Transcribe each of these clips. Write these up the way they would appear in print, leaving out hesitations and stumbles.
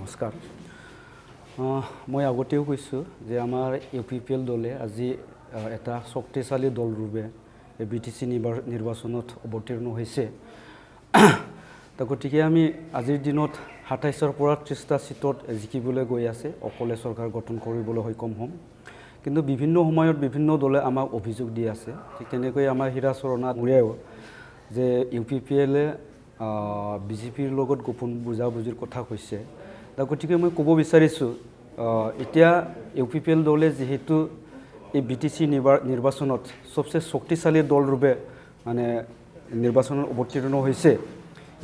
নমস্কাৰ মই আগতেও কৈছোঁ যে আমাৰ UPPL দলে আজি এটা শক্তিশালী দল ৰূপে BTC নিৰ্বাচনত অৱতীৰ্ণ হৈছে গতিকে আমি আজিৰ দিনত ২৭ৰ পৰা ৩০টা সিটত জিকিবলৈ গৈ আছে অকলে চৰকাৰ গঠন কৰিবলৈ সক্ষম হ'ম কিন্তু বিভিন্ন সময়ত বিভিন্ন দলে আমাক অভিযোগ দি আছে ঠিক তেনেকৈ আমাৰ হীৰাচৰণ ডাঙৰীয়াও যে UPPL বিজেপিৰ লগত গোপন বুজাবুজিৰ কথা কৈছে গতিকে মই ক'ব বিচাৰিছোঁ এতিয়া UPPL দলে যেহেতু এই BTC নিৰ্বাচনত সবচেয়ে শক্তিশালী দল ৰূপে মানে নিৰ্বাচনত অৱতীৰ্ণ হৈছে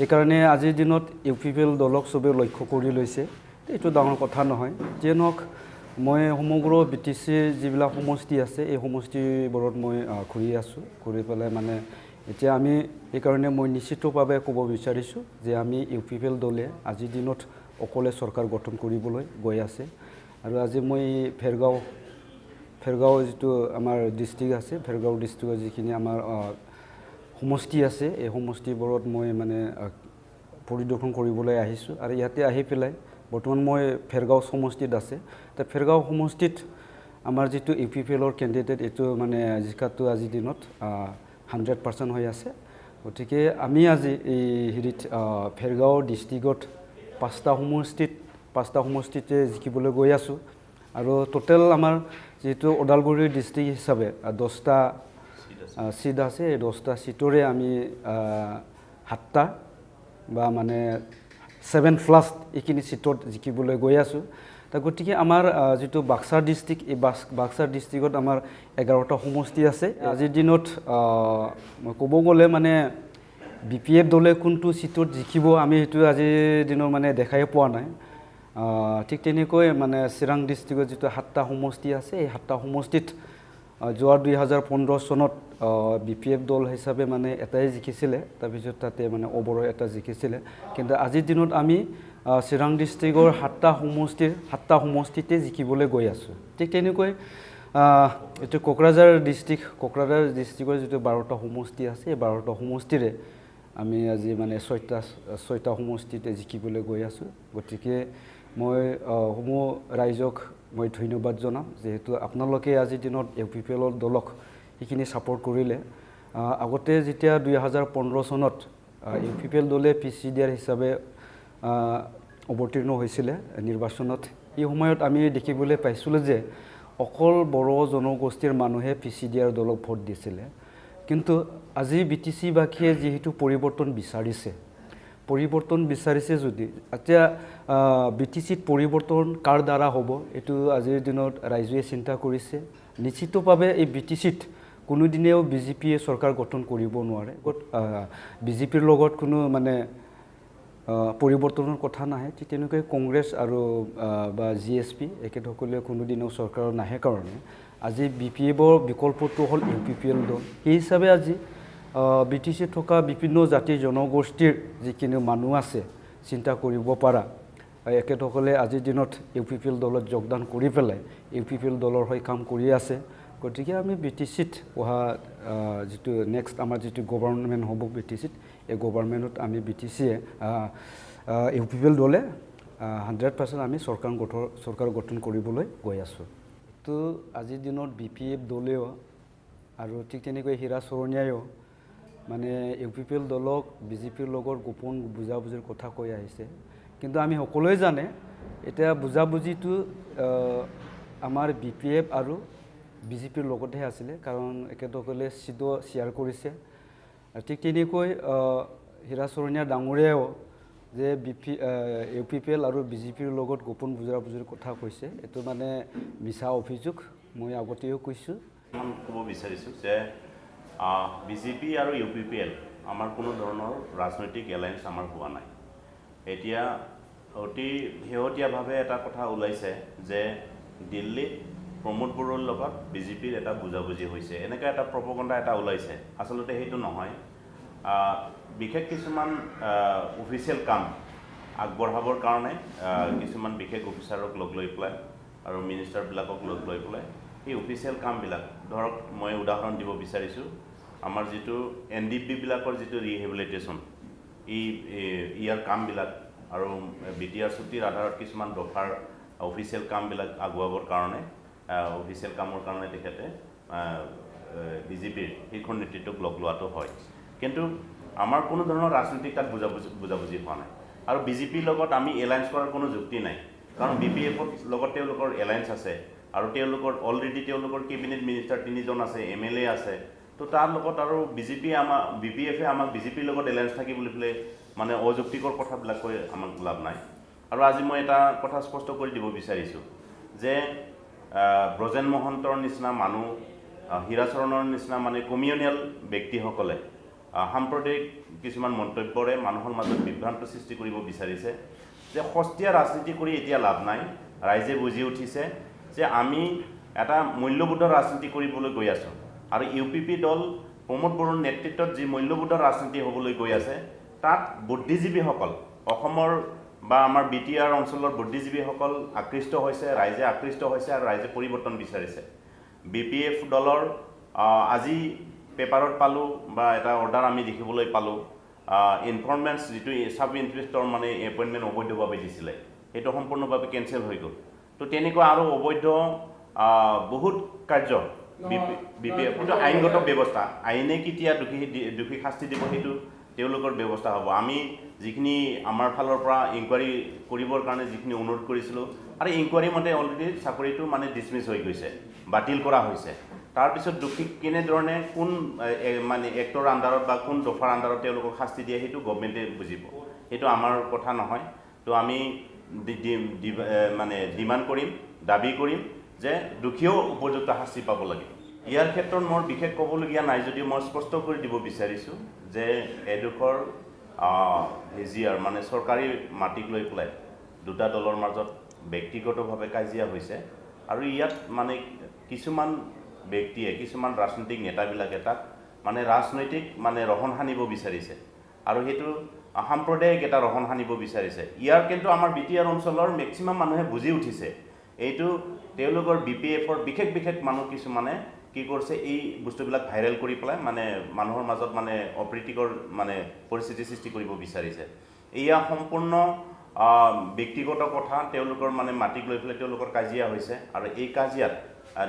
এইকাৰণে আজিৰ দিনত UPPL দলক সবে লক্ষ্য কৰি লৈছে এইটো ডাঙৰ কথা নহয় যে নহওক মই সমগ্ৰ BTC যিবিলাক সমষ্টি আছে এই সমষ্টিবোৰত মই ঘূৰি আছোঁ ঘূৰি পেলাই মানে এতিয়া আমি এইকাৰণে মই নিশ্চিতভাৱে ক'ব বিচাৰিছোঁ যে আমি UPPL দলে আজিৰ দিনত অকলে চৰকাৰ গঠন কৰিবলৈ গৈ আছে আৰু আজি মই ফেৰগাঁও যিটো আমাৰ ডিষ্ট্ৰিক্ট আছে ফেৰগাঁও ডিষ্ট্ৰিক্টৰ যিখিনি আমাৰ সমষ্টি আছে এই সমষ্টিবোৰত মই মানে পৰিদৰ্শন কৰিবলৈ আহিছোঁ আৰু ইয়াতে আহি পেলাই বৰ্তমান মই ফেৰগাঁও সমষ্টিত আছে তে ফেৰগাঁও সমষ্টিত আমাৰ যিটো UPPLৰ কেণ্ডিডেট এইটো মানে জিকাটো আজিৰ দিনত 100% হৈ আছে গতিকে আমি আজি এই হেৰিত ফেৰগাঁও ডিষ্ট্ৰিক্টত পাঁচটা সমষ্টিতে জিকিবলৈ গৈ আছোঁ আৰু টোটেল আমাৰ যেহেতু ওদালগুৰি ডিষ্ট্ৰিক্ট হিচাপে 10টা সিট আছে এই 10টা সিটৰে আমি 7টা বা মানে 7+ এইখিনি সিটত জিকিবলৈ গৈ আছোঁ গতিকে আমাৰ যেটো বাক্সা ডিস্ট্ৰিক্ট এই বাক্সা ডিস্ট্ৰিক্টত আমাৰ 11টা সমষ্টি আছে আজিৰ দিনত মই ক'ব গ'লে মানে BPF দলে কোনটো সিটত জিকিব আমি হেতু আজিৰ দিনৰ মানে দেখাই পোৱা নাই ঠিক তেনেকৈ মানে চিৰাং ডিস্ট্ৰিক্টৰ যেটো 7টা সমষ্টি আছে এই 7টা সমষ্টিত যোৱা 2015 চনত BPF দল হিচাপে মানে এটাই জিকিছিলে তাৰ পিছত তাতে মানে ওবৰ এটা জিকিছিলে কিন্তু আজিৰ দিনত আমি চিৰাং ডিস্ট্ৰিক্টৰ 7টা সমষ্টিতে জিকিবলৈ গৈ আছোঁ ঠিক তেনেকৈ এটো কোকৰাঝাৰ ডিস্ট্ৰিক্টৰ যেটো 12টা সমষ্টি আছে এই 12টা সমষ্টিৰে আমি আজি মানে 6টা সমষ্টিতে জিকিবলৈ গৈ আছোঁ গতিকে মই সমূহ ৰাইজক মই ধন্যবাদ জনাম যেহেতু আপোনালোকে আজিৰ দিনত UPPLৰ দলক এইখিনি সাপোৰ্ট কৰিলে আগতে যেতিয়া 2015 চনত UPPL দলে PCDR হিচাপে অৱতীৰ্ণ হৈছিলে নিৰ্বাচনত এই সময়ত আমি দেখিবলৈ পাইছিলোঁ যে অকল বড়ো জনগোষ্ঠীৰ মানুহে PCDR দলক ভোট দিছিলে কিন্তু আজি BTC বাখীয়ে যেহেতু পৰিৱৰ্তন বিচাৰিছে যদি এতিয়া BTCত পৰিৱৰ্তন কাৰ দ্বাৰা হ'ব এটো আজিৰ দিনত ৰাইজে চিন্তা কৰিছে নিশ্চিতভাৱে এই BTCত কোনোদিনেও বিজেপিয়ে চৰকাৰ গঠন কৰিব নোৱাৰে বিজেপিৰ লগত কোনো মানে পৰিৱৰ্তনৰ কথা নাহে ঠিক তেনেকৈ কংগ্ৰেছ আৰু বা GSP একেসকলে কোনোদিনেও চৰকাৰ নাহে কাৰণে আজি BPFৰ বিকল্পটো হ'ল UPPL দল এই হিচাপে আজি BTC থকা বিভিন্ন জাতি জনগোষ্ঠীৰ যিখিনি মানুহ আছে চিন্তা কৰিব পাৰা একেসকলে আজিৰ দিনত UPPL দলত যোগদান কৰি পেলাই UPPL দলৰ হৈ কাম কৰি আছে গতিকে আমি BTCত অহা যেটো নেক্সট আমাৰ যেটো গভৰ্ণমেণ্ট হ'ব BTCত এই গভৰ্ণমেণ্টত আমি BTCয়ে UPPL দলে 100% আমি চৰকাৰ গঠন কৰিবলৈ গৈ আছোঁ তো আজিৰ দিনত BPF দলেও আৰু ঠিক তেনেকৈ হীৰাচৰণীয়াও মানে UPPL দলক বিজেপিৰ লগত গোপন বুজাবুজিৰ কথা কৈ আহিছে কিন্তু আমি সকলোৱে জানে এটা বুজাবুজিটো আমাৰ BPF আৰু বিজেপিৰ লগতহে আছিলে কাৰণ একেসকলে সিটো শেয়াৰ কৰিছে ঠিক তেনেকৈ হীৰাচৰণীয়া ডাঙৰীয়াও যে UPPL আৰু বিজেপিৰ লগত গোপন বুজাবুজিৰ কথা কৈছে এটো মানে মিছা অভিযোগ মই আগতেও কৈছোঁ ক'ব বিচাৰিছোঁ যে বিজেপি আৰু UPPL আমাৰ কোনো ধৰণৰ ৰাজনৈতিক এলায়েন্স আমাৰ হোৱা নাই এতিয়া অতি শেহতীয়াভাৱে এটা কথা ওলাইছে যে দিল্লীত প্ৰমোদ বড়োৰ লগত বিজেপিৰ এটা বুজাবুজি হৈছে এনেকৈ এটা প্ৰপগণ্ডা এটা ওলাইছে আচলতে সেইটো নহয় বিশেষ কিছুমান অফিচিয়েল কাম আগবঢ়াবৰ কাৰণে কিছুমান বিশেষ অফিচাৰক লগ লৈ পেলাই আৰু মিনিষ্টাৰবিলাকক লগ লৈ পেলাই এই অফিচিয়েল কামবিলাক ধৰক মই উদাহৰণ দিব বিচাৰিছোঁ আমাৰ যেটো NDP বিলাকৰ যেটো ৰিহেবিলিটেশ্যন ইয়াৰ কামবিলাক আৰু BTR চুক্তিৰ আধাৰত কিছুমান দফাৰ অফিচিয়েল কামবিলাক আগুৱাবৰ কাৰণে অফিচিয়েল কামৰ কাৰণে তেখেতে বিজেপিৰ শীৰ্ষ নেতৃত্বক লগ লোৱাটো হয় কিন্তু আমাৰ কোনো ধৰণৰ ৰাজনৈতিক তাত বুজাবুজি হোৱা নাই আৰু বিজেপিৰ লগত আমি এলায়েন্স কৰাৰ কোনো যুক্তি নাই কাৰণ BPFৰ লগত তেওঁলোকৰ এলায়েন্স আছে আৰু তেওঁলোকৰ অলৰেডি তেওঁলোকৰ কেবিনেট মিনিষ্টাৰ 3জন আছে MLA আছে তো তাৰ লগত আৰু BPFে আমাক বিজেপিৰ লগত এলায়েন্স থাকি বুলি পেলাই মানে অযুক্তিকৰ কথাবিলাক কৈ আমাক লাভ নাই আৰু আজি মই এটা কথা স্পষ্ট কৰি দিব বিচাৰিছোঁ যে ব্ৰজেন মহন্তৰ নিচিনা মানুহ হীৰাচৰণৰ নিচিনা মানে কমিউনিয়েল ব্যক্তিসকলে সাম্প্ৰদায়িক কিছুমান মন্তব্যৰে মানুহৰ মাজত বিভ্ৰান্ত সৃষ্টি কৰিব বিচাৰিছে যে সস্তীয়া ৰাজনীতি কৰি এতিয়া লাভ নাই ৰাইজে বুজি উঠিছে যে আমি এটা মূল্যবোধৰ ৰাজনীতি কৰিবলৈ গৈ আছোঁ আৰু UPP দল প্ৰমোদ বড়োৰ নেতৃত্বত যি মূল্যবোধৰ ৰাজনীতি হ'বলৈ গৈ আছে তাত বুদ্ধিজীৱীসকল অসমৰ বা আমাৰ BTR অঞ্চলৰ বুদ্ধিজীৱীসকল আকৃষ্ট হৈছে ৰাইজে আকৃষ্ট হৈছে আৰু ৰাইজে পৰিৱৰ্তন বিচাৰিছে BPF দলৰ আজি পেপাৰত পালোঁ বা এটা অৰ্ডাৰ আমি দেখিবলৈ পালোঁ ইনফৰ্মেণ্টছ যিটো সাব ইনস্পেক্টৰ মানে এপইণ্টমেণ্ট অবৈধভাৱে দিছিলে সেইটো সম্পূৰ্ণভাৱে কেঞ্চেল হৈ গ'ল তো তেনেকুৱা আৰু অবৈধ বহুত কাৰ্য BPF আইনগত ব্যৱস্থা আইনে কেতিয়া দোষী শাস্তি দিব সেইটো তেওঁলোকৰ ব্যৱস্থা হ'ব আমি যিখিনি আমাৰ ফালৰ পৰা ইনকুৱাৰী কৰিবৰ কাৰণে যিখিনি অনুৰোধ কৰিছিলোঁ আৰু ইনকুৱাৰী মতে অলৰেডি চাকৰিটো মানে ডিছমিছ হৈ গৈছে বাতিল কৰা হৈছে তাৰপিছত দোষীক কেনেধৰণে কোন মানে এক্টৰ আণ্ডাৰত বা কোন দফাৰ আণ্ডাৰত তেওঁলোকক শাস্তি দিয়ে সেইটো গভৰ্ণমেণ্টে বুজিব সেইটো আমাৰ কথা নহয় তো আমি মানে ডিমাণ্ড কৰিম দাবী কৰিম যে দোষীয়েও উপযুক্ত শাস্তি পাব লাগে ইয়াৰ ক্ষেত্ৰত মোৰ বিশেষ ক'বলগীয়া নাই যদিও মই স্পষ্ট কৰি দিব বিচাৰিছোঁ যে এডোখৰ VGR মানে চৰকাৰী মাটিক লৈ পেলাই দুটা দলৰ মাজত ব্যক্তিগতভাৱে কাজিয়া হৈছে আৰু ইয়াত মানে কিছুমান ব্যক্তিয়ে কিছুমান ৰাজনৈতিক নেতাবিলাকে তাক মানে ৰাজনৈতিক মানে ৰহণ সানিব বিচাৰিছে আৰু সেইটো সাম্প্ৰদায়িক এটা ৰহণ সানিব বিচাৰিছে ইয়াৰ কিন্তু আমাৰ BTR অঞ্চলৰ মেক্সিমাম মানুহে বুজি উঠিছে এইটো তেওঁলোকৰ BPFৰ বিশেষ মানুহ কিছুমানে কি কৰিছে এই বস্তুবিলাক ভাইৰেল কৰি পেলাই মানে মানুহৰ মাজত মানে অপ্ৰীতিকৰ মানে পৰিস্থিতি সৃষ্টি কৰিব বিচাৰিছে এয়া সম্পূৰ্ণ ব্যক্তিগত কথা তেওঁলোকৰ মানে মাটিক লৈ পেলাই তেওঁলোকৰ কাজিয়া হৈছে আৰু এই কাজিয়াত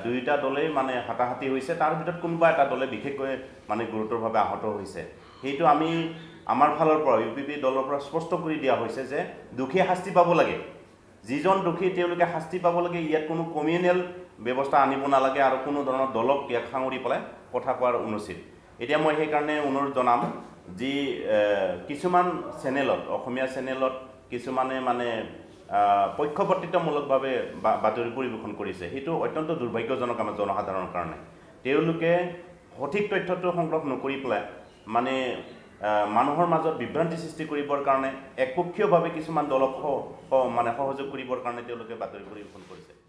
দুইটা দলেই মানে হাতাহাতি হৈছে তাৰ ভিতৰত কোনোবা এটা দলে বিশেষকৈ মানে গুৰুতৰভাৱে আহত হৈছে সেইটো আমি আমাৰ ফালৰ পৰা UPP দলৰ পৰা স্পষ্ট কৰি দিয়া হৈছে যে দোষী শাস্তি পাব লাগে যিজন দোষী তেওঁলোকে শাস্তি পাব লাগে ইয়াত কোনো কমিউনিয়েল ব্যৱস্থা আনিব নালাগে আৰু কোনো ধৰণৰ দলক ইয়াক সাঙুৰি পেলাই কথা কোৱাৰ অনুচিত এতিয়া মই সেইকাৰণে অনুৰোধ জনাম যি কিছুমান চেনেলত অসমীয়া চেনেলত কিছুমানে মানে পক্ষপাতিত্বমূলকভাৱে বাতৰি পৰিৱেশন কৰিছে সেইটো অত্যন্ত দুৰ্ভাগ্যজনক আমাৰ জনসাধাৰণৰ কাৰণে তেওঁলোকে সঠিক তথ্যটো সংগ্ৰহ নকৰি পেলাই মানে মানুহৰ মাজত বিভ্ৰান্তি সৃষ্টি কৰিবৰ কাৰণে একপক্ষীয়ভাৱে কিছুমান দলক মানে সহযোগ কৰিবৰ কাৰণে তেওঁলোকে বাতৰি পৰিৱেশন কৰিছে